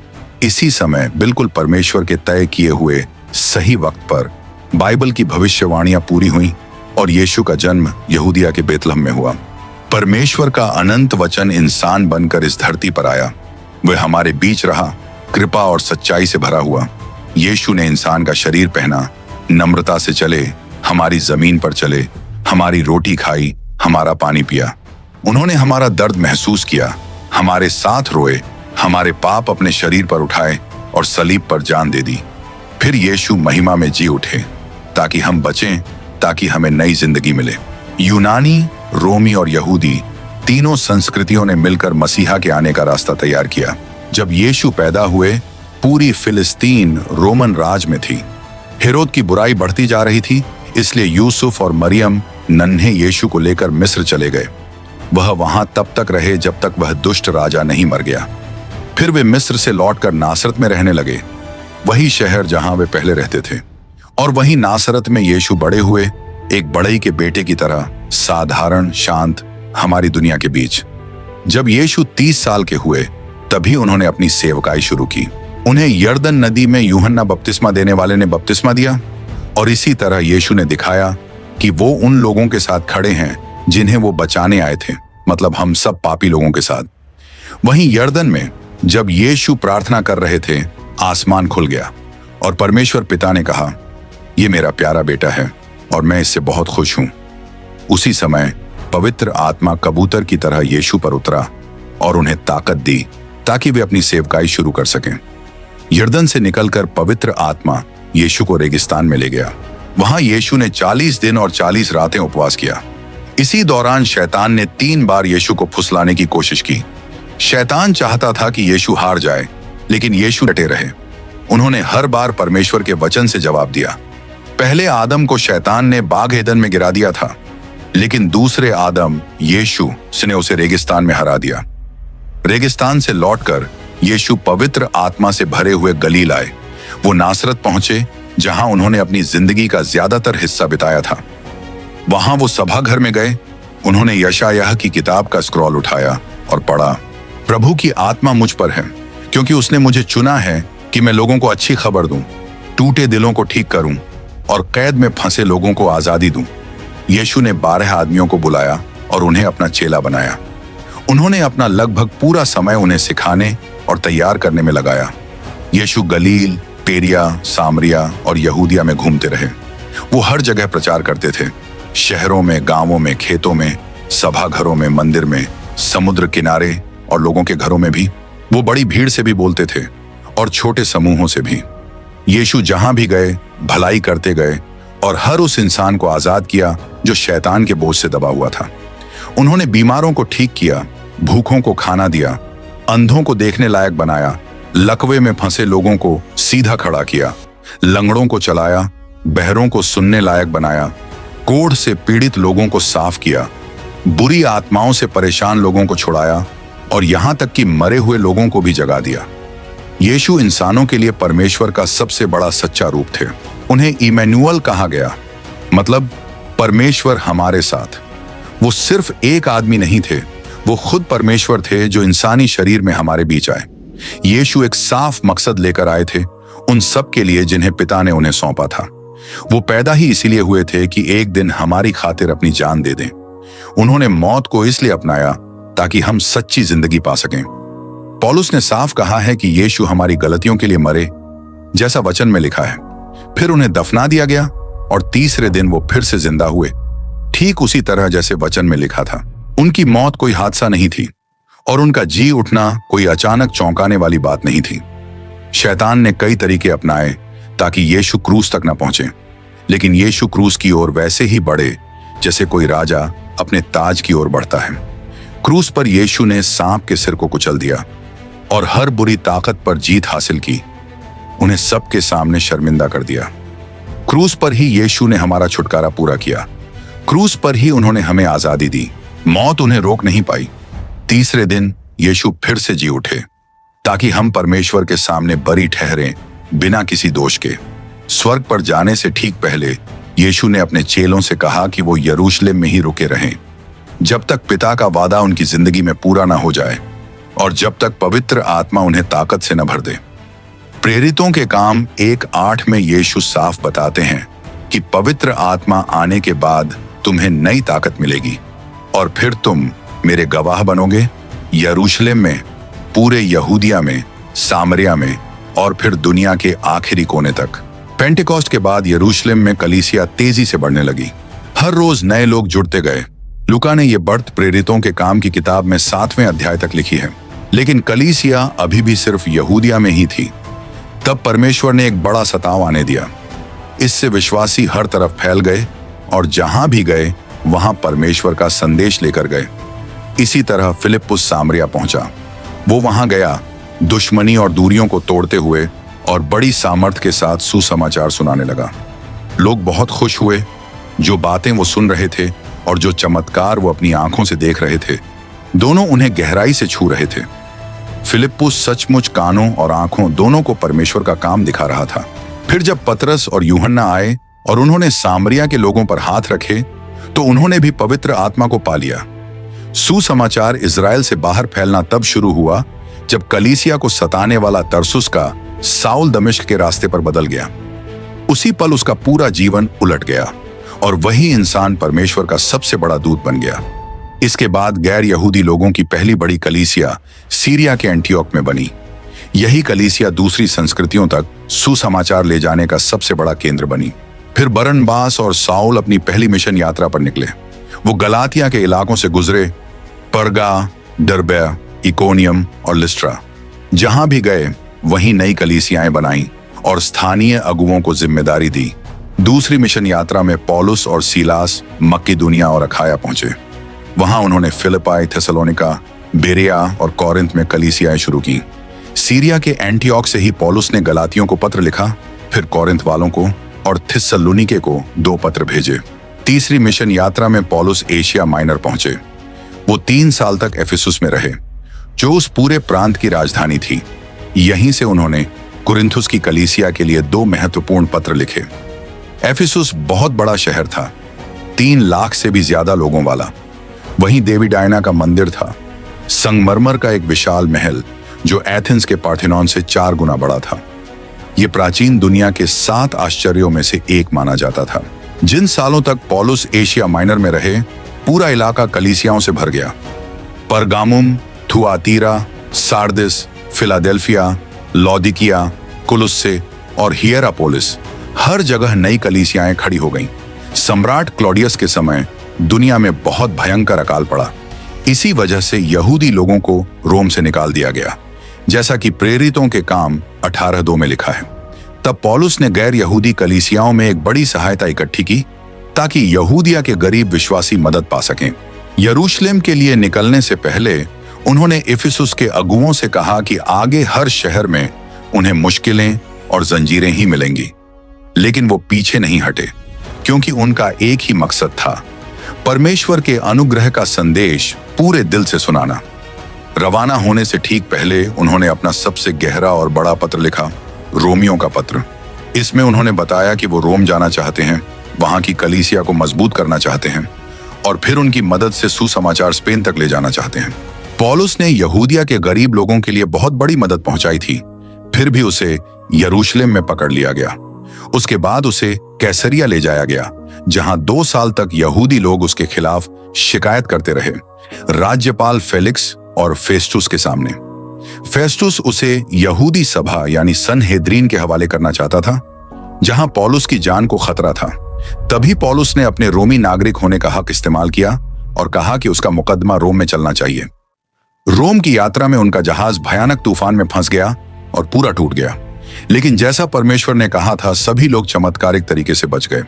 इसी समय बिल्कुल परमेश्वर के तय किए हुए सही वक्त पर बाइबल की भविष्यवाणियां पूरी हुई और यीशु का जन्म यहूदिया के बेतलहम में हुआ। परमेश्वर का अनंत वचन इंसान बनकर इस धरती पर आया। वह हमारे बीच रहा, कृपा और सच्चाई से भरा हुआ। यीशु ने इंसान का शरीर पहना, नम्रता से चले, हमारी जमीन पर चले, हमारी रोटी खाई, हमारा पानी पिया। उन्होंने हमारा दर्द महसूस किया, हमारे साथ रोए, हमारे पाप अपने शरीर पर उठाए और सलीब पर जान दे दी। फिर यीशु महिमा में जी उठे ताकि हम बचें, ताकि हमें नई जिंदगी मिले। यूनानी, रोमी और यहूदी तीनों संस्कृतियों ने मिलकर मसीहा के आने का रास्ता तैयार किया। जब यीशु पैदा हुए, पूरी फिलिस्तीन रोमन राज में थी। हेरोद की बुराई बढ़ती जा रही थी, इसलिए यूसुफ और मरियम नन्हे यीशु को लेकर मिस्र चले गए। वह वहां तब तक रहे जब तक वह दुष्ट राजा नहीं मर गया। फिर वे मिस्र से लौटकर नासरत में रहने लगे, वही शहर जहां वे पहले रहते थे। और वही नासरत में यीशु बड़े हुए, एक बढ़ई के बेटे की तरह, साधारण, शांत, हमारी दुनिया के बीच। जब यीशु 30 साल के हुए, तभी उन्होंने अपनी सेवकाई शुरू की। उन्हें यर्दन नदी में यूहन्ना बपतिस्मा देने वाले ने बपतिस्मा दिया और इसी तरह यीशु ने दिखाया कि वो उन लोगों के साथ खड़े हैं जिन्हें वो बचाने आए थे, मतलब हम सब पापी लोगों के साथ। वहीं यर्दन में जब यीशु प्रार्थना कर रहे थे, आसमान खुल गया और परमेश्वर पिता ने कहा, ये मेरा प्यारा बेटा है और मैं इससे बहुत खुश हूं। उसी समय पवित्र आत्मा कबूतर की तरह यीशु पर उतरा और उन्हें ताकत दी ताकि वे अपनी सेवकाई शुरू कर सकें। यर्दन से निकलकर पवित्र आत्मा यीशु को रेगिस्तान में ले गया। वहां यीशु ने 40 दिन और 40 रातें उपवास किया। इसी दौरान शैतान ने 3 बार यीशु को फुसलाने की कोशिश की। शैतान चाहता था कि यीशु हार जाए, लेकिन यीशु डटे रहे। उन्होंने हर बार परमेश्वर के वचन से जवाब दिया। पहले आदम को शैतान ने बाग एदन में गिरा दिया था, लेकिन दूसरे आदम यीशु ने उसे रेगिस्तान में हरा दिया। रेगिस्तान से लौटकर यीशु पवित्र आत्मा से भरे हुए गलील आए। वो नासरत पहुंचे, जहां उन्होंने अपनी जिंदगी का ज्यादातर हिस्सा बिताया था। वहां वो सभा घर में गए। उन्होंने यशायाह की किताब का स्क्रॉल उठाया और पढ़ा, प्रभु की आत्मा मुझ पर है, क्योंकि उसने मुझे चुना है कि मैं लोगों को अच्छी खबर दूं, टूटे दिलों को ठीक करूं और कैद में फंसे लोगों को आजादी दूं। यीशु ने 12 आदमियों को बुलाया और उन्हें अपना चेला बनाया। उन्होंने अपना लगभग पूरा समय उन्हें सिखाने और तैयार करने में लगाया। यीशु गलील, पेरिया, सामरिया और यहूदिया में घूमते रहे। वो हर जगह प्रचार करते थे, शहरों में, गांवों में, खेतों में, सभा घरों में, मंदिर में, समुद्र किनारे और लोगों के घरों में भी। वो बड़ी भीड़ से भी बोलते थे और छोटे समूहों से भी। यीशु जहां भी गए भलाई करते गए और हर उस इंसान को आजाद किया जो शैतान के बोझ से दबा हुआ था। उन्होंने बीमारों को ठीक किया, भूखों को खाना दिया, अंधों को देखने लायक बनाया, लकवे में फंसे लोगों को सीधा खड़ा किया, लंगड़ों को चलाया, बहरों को सुनने लायक बनाया, कोढ़ से पीड़ित लोगों को साफ किया, बुरी आत्माओं से परेशान लोगों को छुड़ाया और यहां तक कि मरे हुए लोगों को भी जगा दिया। यीशु इंसानों के लिए परमेश्वर का सबसे बड़ा सच्चा रूप थे। उन्हें इमैनुअल कहा गया, मतलब परमेश्वर हमारे साथ। वो सिर्फ एक आदमी नहीं थे, वो खुद परमेश्वर थे जो इंसानी शरीर में हमारे बीच आए। यीशु एक साफ मकसद लेकर आए थे उन सब के लिए जिन्हें पिता ने उन्हें सौंपा था। वो पैदा ही इसीलिए हुए थे कि एक दिन हमारी खातिर अपनी जान दे दें। उन्होंने मौत को इसलिए अपनाया ताकि हम सच्ची जिंदगी पा सकें। पौलुस ने साफ कहा है कि यीशु हमारी गलतियों के लिए मरे, जैसा वचन में लिखा है। फिर उन्हें दफना दिया गया और तीसरे दिन वो फिर से जिंदा हुए, ठीक उसी तरह जैसे वचन में लिखा था। उनकी मौत कोई हादसा नहीं थी और उनका जी उठना कोई अचानक चौंकाने वाली बात नहीं थी। शैतान ने कई तरीके अपनाए ताकि यीशु क्रूस तक न पहुंचे, लेकिन यीशु क्रूस की ओर वैसे ही बढ़े जैसे कोई राजा अपने ताज की ओर बढ़ता है। क्रूस पर यीशु ने सांप के सिर को कुचल दिया और हर बुरी ताकत पर जीत हासिल की, उन्हें सबके सामने शर्मिंदा कर दिया। क्रूस पर ही यीशु ने हमारा छुटकारा पूरा किया। क्रूस पर ही उन्होंने हमें आजादी दी। मौत उन्हें रोक नहीं पाई। तीसरे दिन यीशु फिर से जी उठे ताकि हम परमेश्वर के सामने बरी ठहरें बिना किसी दोष के। स्वर्ग पर जाने से ठीक पहले यीशु ने अपने चेलों से कहा कि वो यरूशलेम में ही रुके रहें जब तक पिता का वादा उनकी जिंदगी में पूरा ना हो जाए और जब तक पवित्र आत्मा उन्हें ताकत से न भर दे। प्रेरितों के काम 1:8 में यीशु साफ बताते हैं कि पवित्र आत्मा आने के बाद तुम्हें नई ताकत मिलेगी और फिर तुम मेरे गवाह बनोगे यरूशलेम में, पूरे यहूदिया में, सामरिया में और फिर दुनिया के आखिरी कोने तक। पेंटेकोस्ट के बाद यरूशलेम में कलीसिया तेजी से बढ़ने लगी। हर रोज नए लोग जुड़ते गए। लूका ने यह बढ़त प्रेरितों के काम की किताब में 7वें अध्याय तक लिखी है। लेकिन कलीसिया अभी भी सिर्फ यहूदिया में ही थी। तब परमेश्वर ने एक बड़ा सताव आने दिया। इससे विश्वासी हर तरफ फैल गए और जहां भी गए वहां परमेश्वर का संदेश लेकर गए। इसी तरह फिलिप्पुस सामरिया पहुंचा। वो वहां गया दुश्मनी और दूरियों को तोड़ते हुए और बड़ी सामर्थ के साथ सुसमाचार सुनाने लगा। लोग बहुत खुश हुए। जो बातें वो सुन रहे थे और जो चमत्कार वो अपनी आंखों से देख रहे थे, दोनों उन्हें गहराई से छू रहे थे। फिलिप्पुस सचमुच कानों और आंखों दोनों को परमेश्वर का काम दिखा रहा था। फिर जब पतरस और यूहन्ना आए और उन्होंने सामरिया के लोगों पर हाथ रखे तो उन्होंने भी पवित्र आत्मा को पा लिया। सुसमाचार इजराइल से बाहर फैलना तब शुरू हुआ जब कलीसिया को सताने वाला तरसुस का साउल दमिश्क के रास्ते पर बदल गया। उसी पल उसका पूरा जीवन उलट गया। और वही इंसान परमेश्वर का सबसे बड़ा दूत बन गया। इसके बाद गैर यहूदी लोगों की पहली बड़ी कलीसिया सीरिया के एंटियोक में बनी। यही कलीसिया दूसरी संस्कृतियों तक सुसमाचार ले जाने का सबसे बड़ा केंद्र बनी। फिर बरनबास और साउल अपनी पहली मिशन यात्रा पर निकले। वो गलातिया के इलाकों से गुजरे, परगा, डरबे, इकोनियम और लिस्ट्रा। जहां भी गए वहीं नई कलीसियाएं बनाई और स्थानीय अगुवों को जिम्मेदारी दी। दूसरी मिशन यात्रा में पौलुस और सीलास मक्केदुनिया और अखाया पहुंचे। वहां उन्होंने फिलिपाई, थेसलोनिका, बेरिया और कोरिन्थ में कलीसियाएं शुरू की। सीरिया के एंटियोक से ही पौलुस ने गलातियों को पत्र लिखा, फिर कोरिन्थ वालों को और थिस्सलुनीके को 2 पत्र भेजे। तीसरी मिशन यात्रा में पौलुस एशिया माइनर पहुंचे। वो 3 साल तक एफिसुस में रहे, जो उस पूरे प्रांत की राजधानी थी। यहीं से उन्होंने कुरिन्थुस की कलीसिया के लिए 2 महत्वपूर्ण पत्र लिखे। एफिसुस बहुत बड़ा शहर था, 3 लाख से भी ज्यादा लोगों वाला। वहीं देवी डायना का मंदिर था, संगमरमर का एक विशाल महल जो एथेंस के पार्थेनॉन से 4 गुना बड़ा था। यह प्राचीन दुनिया के 7 आश्चर्यों में से एक माना जाता था। जिन सालों तक पौलुस एशिया माइनर में रहे, पूरा इलाका कलीसियाओं से भर गया। परगामुम, थुआतीरा, सार्दिस, फिलाडेल्फिया, लौदीकिया, कुलुस्से और हियरापोलिस, हर जगह नई कलीसियाएं खड़ी हो गईं। सम्राट क्लॉडियस के समय दुनिया में बहुत भयंकर अकाल पड़ा। इसी वजह से यहूदी लोगों को रोम से निकाल दिया गया, जैसा कि प्रेरितों के काम 18:2 में लिखा है। तब पौलुस ने गैर यहूदी कलीसियाओं में एक बड़ी सहायता इकट्ठी की ताकि यहूदिया के गरीब विश्वासी मदद पा सकें। यरूशलेम के लिए निकलने से पहले उन्होंने इफिसुस के अगुओं से कहा कि आगे हर शहर में उन्हें मुश्किलें और जंजीरें ही मिलेंगी, लेकिन वो पीछे नहीं हटे, क्योंकि उनका एक ही मकसद था, परमेश्वर के अनुग्रह का संदेश पूरे दिल से सुनाना। रवाना होने से ठीक पहले उन्होंने अपना सबसे गहरा और बड़ा पत्र लिखा, रोमियों का पत्र। इसमें उन्होंने बताया कि वो रोम जाना चाहते हैं, वहां की कलीसिया को मजबूत करना चाहते हैं और फिर उनकी मदद से सुसमाचार स्पेन तक ले जाना चाहते हैं। पौलुस ने यहूदिया के गरीब लोगों के लिए बहुत बड़ी मदद पहुंचाई थी, फिर भी उसे यरूशलेम में पकड़ लिया गया। उसके बाद उसे कैसरिया ले जाया गया, जहां 2 साल तक यहूदी लोग उसके खिलाफ शिकायत करते रहे, राज्यपाल फेलिक्स और फेस्टुस के सामने। फेस्टुस उसे यहूदी सभा यानी सनहेद्रीन के हवाले करना चाहता था, जहां पौलुस की जान को खतरा था। तभी पौलुस ने अपने रोमी नागरिक होने का हक इस्तेमाल किया और कहा कि उसका मुकदमा रोम में चलना चाहिए। रोम की यात्रा में उनका जहाज भयानक तूफान में फंस गया और पूरा टूट गया, लेकिन जैसा परमेश्वर ने कहा था, सभी लोग चमत्कारिक तरीके से बच गए।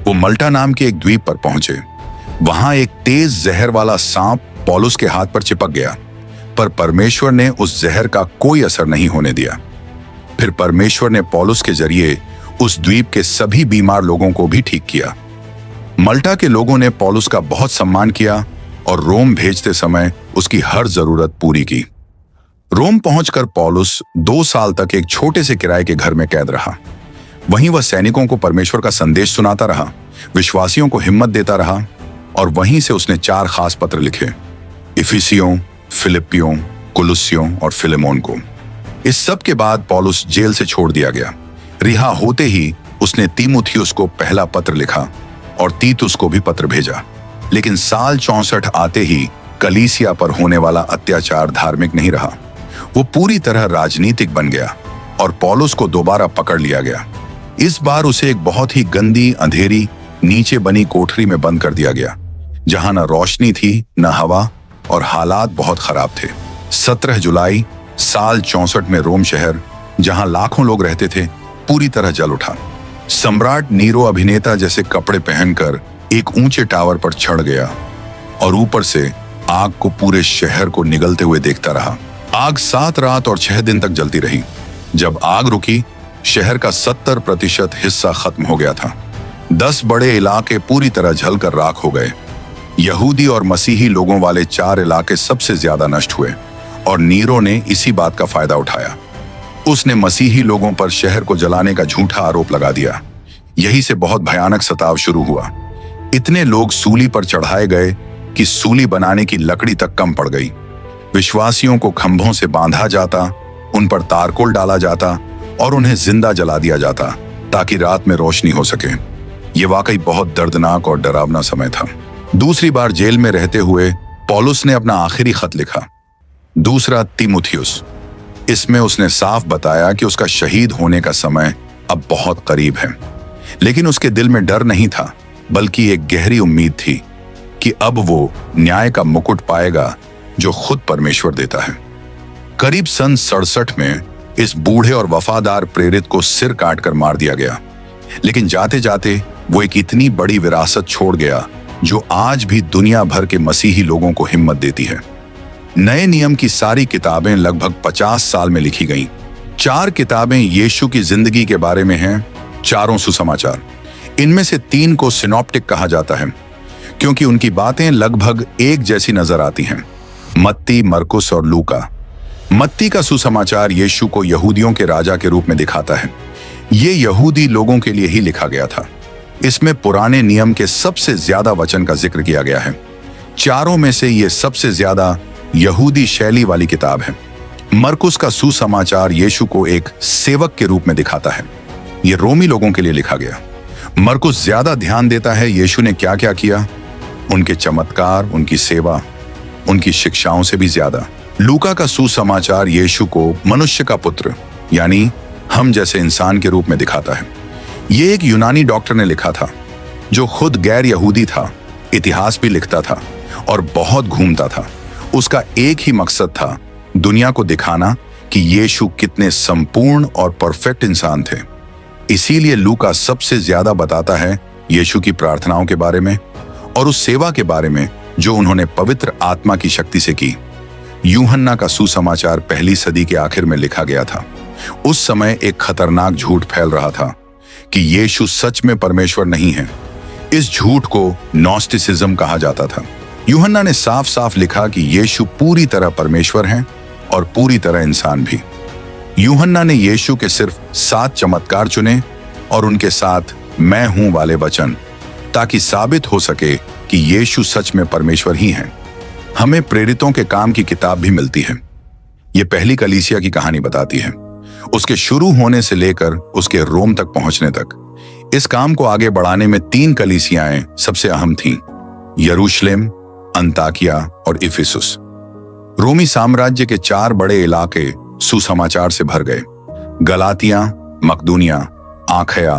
वो मल्टा नाम के एक द्वीप पर पहुंचे। वहां एक तेज जहर वाला सांप पौलुस के हाथ पर चिपक गया, पर परमेश्वर ने उस जहर का कोई असर नहीं होने दिया। फिर परमेश्वर ने पौलुस के जरिए उस द्वीप के सभी बीमार लोगों को भी ठीक किया। मल्टा के लोगों ने पौलुस का बहुत सम्मान किया और रोम भेजते समय उसकी हर जरूरत पूरी की। रोम पहुंचकर पौलुस 2 साल तक एक छोटे से किराए के घर में कैद रहा। वहीं वह सैनिकों को परमेश्वर का संदेश सुनाता रहा, विश्वासियों को हिम्मत देता रहा और वहीं से उसने 4 खास पत्र लिखे, इफिसियों, फिलिपियों, कुलुस्सियों और फिलेमोन को। इस सब के बाद पौलुस जेल से छोड़ दिया गया। रिहा होते ही उसने तीमुथियुस को पहला पत्र लिखा और तीतुस को भी पत्र भेजा। लेकिन साल 64 आते ही कलीसिया पर होने वाला अत्याचार धार्मिक नहीं रहा, वो पूरी तरह राजनीतिक बन गया और पौलुस को दोबारा पकड़ लिया गया। इस बार उसे एक बहुत ही गंदी, अंधेरी, नीचे बनी कोठरी में बंद कर दिया गया, जहां न रोशनी थी न हवा और हालात बहुत खराब थे। 17 जुलाई साल 64 में रोम शहर, जहां लाखों लोग रहते थे, पूरी तरह जल उठा। सम्राट नीरो अभिनेता जैसे कपड़े पहनकर एक ऊंचे टावर पर चढ़ गया और ऊपर से आग को पूरे शहर को निगलते हुए देखता रहा। आग 7 रात और 6 दिन तक जलती रही। जब आग रुकी, शहर का 70% हिस्सा खत्म हो गया था। 10 बड़े इलाके पूरी तरह जलकर राख हो गए। यहूदी और मसीही लोगों वाले 4 इलाके सबसे ज्यादा नष्ट हुए और नीरो ने इसी बात का फायदा उठाया। उसने मसीही लोगों पर शहर को जलाने का झूठा आरोप लगा दिया। यही से बहुत भयानक सताव शुरू हुआ। इतने लोग सूली पर चढ़ाए गए कि सूली बनाने की लकड़ी तक कम पड़ गई। विश्वासियों को खंभों से बांधा जाता, उन पर तारकोल डाला जाता और उन्हें जिंदा जला दिया जाता ताकि रात में रोशनी हो सके। ये वाकई बहुत दर्दनाक और डरावना समय था। दूसरी बार जेल में रहते हुए पौलुस ने अपना आखिरी खत लिखा, दूसरा तीमुथियुस। इसमें उसने साफ बताया कि उसका शहीद होने का समय अब बहुत करीब है, लेकिन उसके दिल में डर नहीं था, बल्कि एक गहरी उम्मीद थी कि अब वो न्याय का मुकुट पाएगा जो खुद परमेश्वर देता है। करीब सन 67 में इस बूढ़े और वफादार प्रेरित को सिर काटकर मार दिया गया, लेकिन जाते जाते वो एक इतनी बड़ी विरासत छोड़ गया जो आज भी दुनिया भर के मसीही लोगों को हिम्मत देती है। नए नियम की सारी किताबें लगभग 50 साल में लिखी गईं। 4 किताबें यीशु की जिंदगी के बारे में हैं, चारों सुसमाचार। इनमें से 3 को सिनॉप्टिक कहा जाता है क्योंकि उनकी बातें लगभग एक जैसी नजर आती हैं। मत्ती, मरकुस और लूका। मत्ती का सुसमाचार यीशु को यहूदियों के राजा के रूप में दिखाता है। ये यहूदी लोगों के लिए ही लिखा गया था। इसमें पुराने नियम के सबसे ज्यादा वचन का जिक्र किया गया है। चारों में से ये सबसे ज्यादा यहूदी शैली वाली किताब है। मरकुस का सुसमाचार यीशु को एक सेवक के रूप में दिखाता है। ये रोमी लोगों के लिए लिखा गया। मरकुस ज्यादा ध्यान देता है यीशु ने क्या क्या किया, उनके चमत्कार, उनकी सेवा, उनकी शिक्षाओं से भी ज्यादा। लूका का सुसमाचार यीशु को मनुष्य का पुत्र यानी हम जैसे इंसान के रूप में दिखाता है। ये एक यूनानी डॉक्टर ने लिखा था जो खुद गैर यहूदी था, इतिहास भी लिखता था और बहुत घूमता था। उसका एक ही मकसद था, दुनिया को दिखाना कि यीशु कितने संपूर्ण और परफेक्ट इंसान थे। इसीलिए लूका सबसे ज्यादा बताता है यीशु की प्रार्थनाओं के बारे में और उस सेवा के बारे में जो उन्होंने पवित्र आत्मा की शक्ति से की। यूहन्ना का सुसमाचार पहली सदी के आखिर में लिखा गया था। उस समय एक खतरनाक झूठ फैल रहा था कि यीशु सच में परमेश्वर नहीं है। इस झूठ को नॉस्टिसिज्म कहा जाता था। यूहन्ना ने साफ साफ लिखा कि यीशु पूरी तरह परमेश्वर हैं और पूरी तरह इंसान भी। यूहन्ना ने यीशु के सिर्फ 7 चमत्कार चुने और उनके साथ मैं हूं वाले वचन, ताकि साबित हो सके कि यीशु सच में परमेश्वर ही हैं। हमें प्रेरितों के काम की किताब भी मिलती है। ये पहली कलीसिया की कहानी बताती है, उसके शुरू होने से लेकर उसके रोम तक पहुंचने तक। इस काम को आगे बढ़ाने में 3 कलीसियाएं सबसे अहम थीं, यरूशलेम, अंताकिया और इफिसुस। रोमी साम्राज्य के 4 बड़े इलाके सुसमाचार से भर गए, गलातिया, मकदूनिया, आखया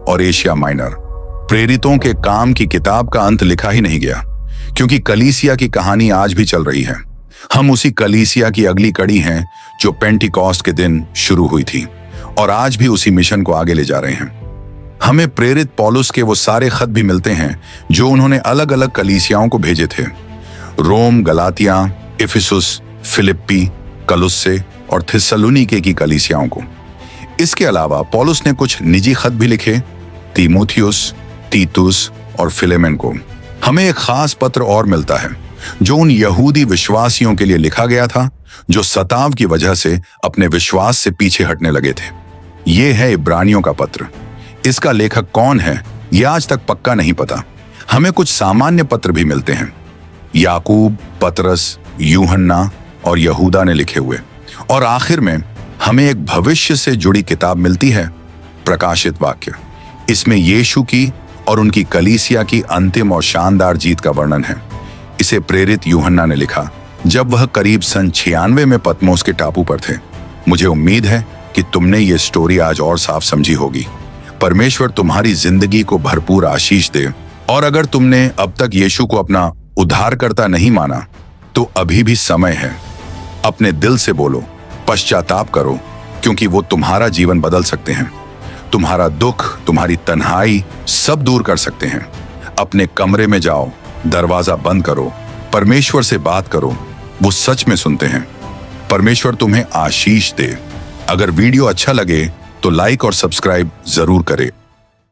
और एशिया माइनर। प्रेरितों के काम की किताब का अंत लिखा ही नहीं गया क्योंकि कलीसिया की कहानी आज भी चल रही है। हम उसी कलीसिया की अगली कड़ी हैं जो पेंटिकॉस्ट के दिन शुरू हुई थी और आज भी उसी मिशन को आगे ले जा रहे हैं। हमें प्रेरित पौलुस के वो सारे खत भी मिलते हैं जो उन्होंने अलग अलग कलीसियाओं को भेजे थे, रोम, गलातिया, इफिसुस, फिलिप्पी, कलुस्से और थिस्सलुनीके की कलीसियाओं को। इसके अलावा पौलुस ने कुछ निजी खत भी लिखे, तीमुथियुस, तीतुस और फिलेमन को। हमें एक खास पत्र और मिलता है जो उन यहूदी विश्वासियों के लिए लिखा गया था जो सताव की वजह से अपने विश्वास से पीछे हटने लगे थे। ये है इब्रानियों का पत्र। इसका लेखक कौन है यह आज तक पक्का नहीं पता। हमें कुछ सामान्य पत्र भी मिलते हैं, याकूब, पतरस, यूहन्ना और यहूदा ने लिखे हुए। और आखिर में हमें एक भविष्य से जुड़ी किताब मिलती है, प्रकाशित वाक्य। इसमें यीशु की और उनकी कलीसिया की अंतिम और शानदार जीत का वर्णन है। इसे प्रेरित यूहन्ना ने लिखा जब वह करीब सन 96 में पतमोस के टापू पर थे। मुझे उम्मीद है कि तुमने ये स्टोरी आज और साफ समझी होगी। परमेश्वर तुम्हारी जिंदगी को भरपूर आशीष दे। और अगर तुमने अब तक यीशु को अपना उद्धारकर्ता नहीं माना तो अभी भी समय है। अपने दिल से बोलो, पश्चाताप करो, क्योंकि वो तुम्हारा जीवन बदल सकते हैं। तुम्हारा दुख, तुम्हारी तन्हाई सब दूर कर सकते हैं। अपने कमरे में जाओ, दरवाजा बंद करो, परमेश्वर से बात करो, वो सच में सुनते हैं। परमेश्वर तुम्हें आशीष दे। अगर वीडियो अच्छा लगे तो लाइक और सब्सक्राइब जरूर करें।